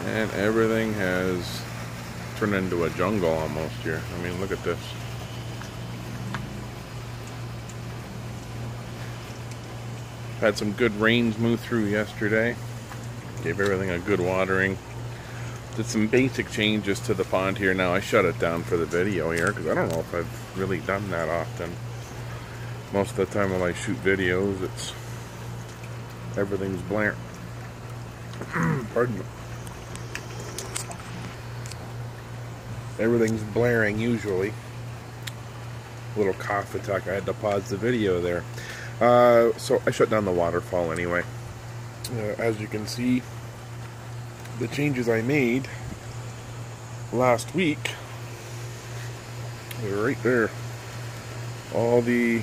And everything has turned into a jungle almost here. I mean, look at this. Had some good rains move through yesterday. Gave everything a good watering. Did some basic changes to the pond here. Now I shut it down for the video here because I don't know if I've really done that often. Most of the time when I shoot videos, everything's blaring. Pardon me. Everything's blaring usually. Little cough attack. I had to pause the video there. So I shut down the waterfall anyway. As you can see, the changes I made last week, they're right there. All the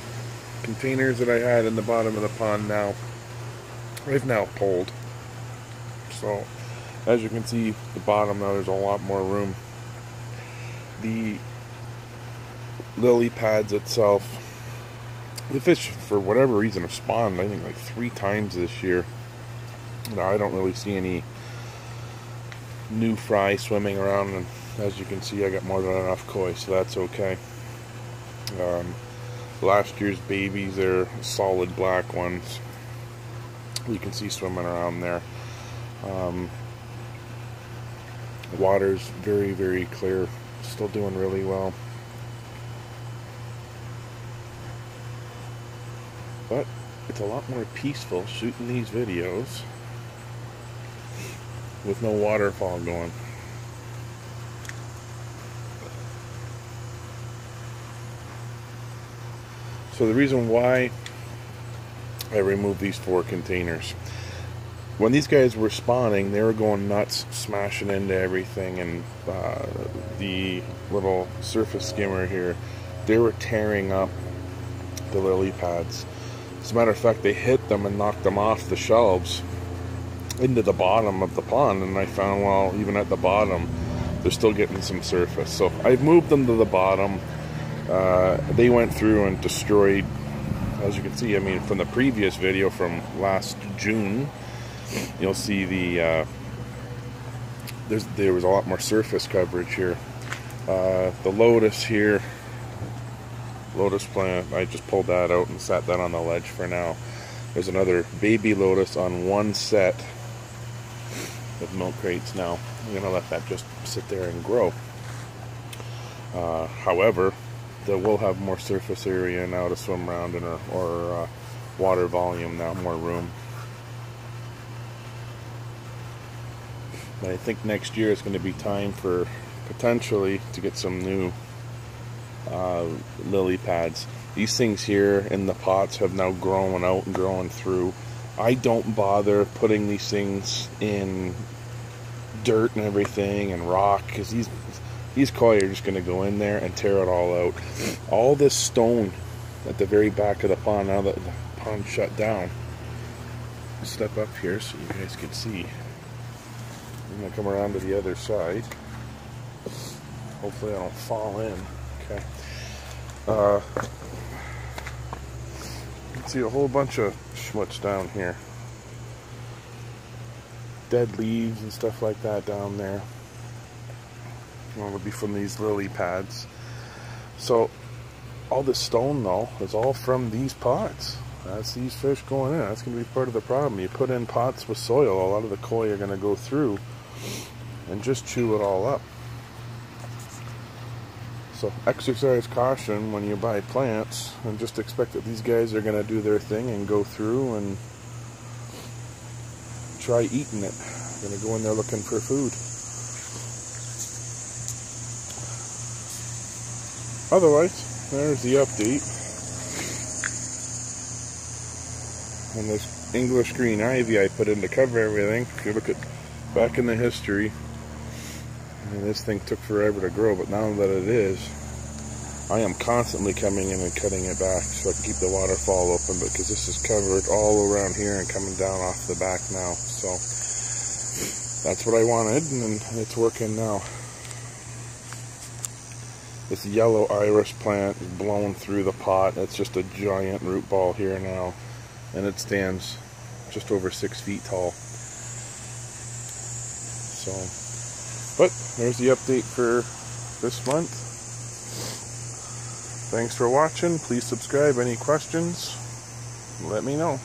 containers that I had in the bottom of the pond now, I've now pulled. So as you can see, the bottom now there's a lot more room. The lily pads itself, the fish for whatever reason have spawned I think like 3 times this year. Now I don't really see any new fry swimming around, and as you can see I got more than enough koi, so that's okay. Last year's babies, they're solid black ones, you can see swimming around there. Water's very, very clear, still doing really well. But it's a lot more peaceful shooting these videos with no waterfall going. So the reason why I removed these 4 containers, when these guys were spawning, they were going nuts, smashing into everything, and the little surface skimmer here, they were tearing up the lily pads. As a matter of fact, they hit them and knocked them off the shelves into the bottom of the pond, and I found, well, even at the bottom they're still getting some surface. So I've moved them to the bottom. They went through and destroyed, as you can see, I mean, from the previous video from last June, you'll see the there was a lot more surface coverage here. The lotus here, lotus plant, I just pulled that out and sat that on the ledge for now. There's another baby lotus on one set of milk crates now. I'm gonna let that just sit there and grow. However, they will have more surface area now to swim around in, or water volume now, more room. And I think next year is going to be time for potentially to get some new lily pads. These things here in the pots have now grown out and grown through. I don't bother putting these things in dirt and everything and rock, because these koi are just going to go in there and tear it all out. All this stone at the very back of the pond, now that the pond shut down, I'll step up here so you guys can see. I'm going to come around to the other side. Hopefully I don't fall in. Okay. You can see a whole bunch of schmutz down here. Dead leaves and stuff like that down there. Well, it'll be from these lily pads. So all this stone though is all from these pots. That's these fish going in. That's going to be part of the problem. You put in pots with soil, a lot of the koi are going to go through and just chew it all up. So exercise caution when you buy plants, and just expect that these guys are going to do their thing and go through and try eating it. They're going to go in there looking for food. Otherwise, there's the update. And this English green ivy I put in to cover everything. If you look at back in the history, I mean, this thing took forever to grow, but now that it is, I am constantly coming in and cutting it back so I can keep the waterfall open, because this is covered all around here and coming down off the back now. So that's what I wanted, and it's working now. This yellow iris plant is blown through the pot. It's just a giant root ball here now, and it stands just over 6 feet tall. So, but there's the update for this month. Thanks for watching. Please subscribe. Any questions, let me know.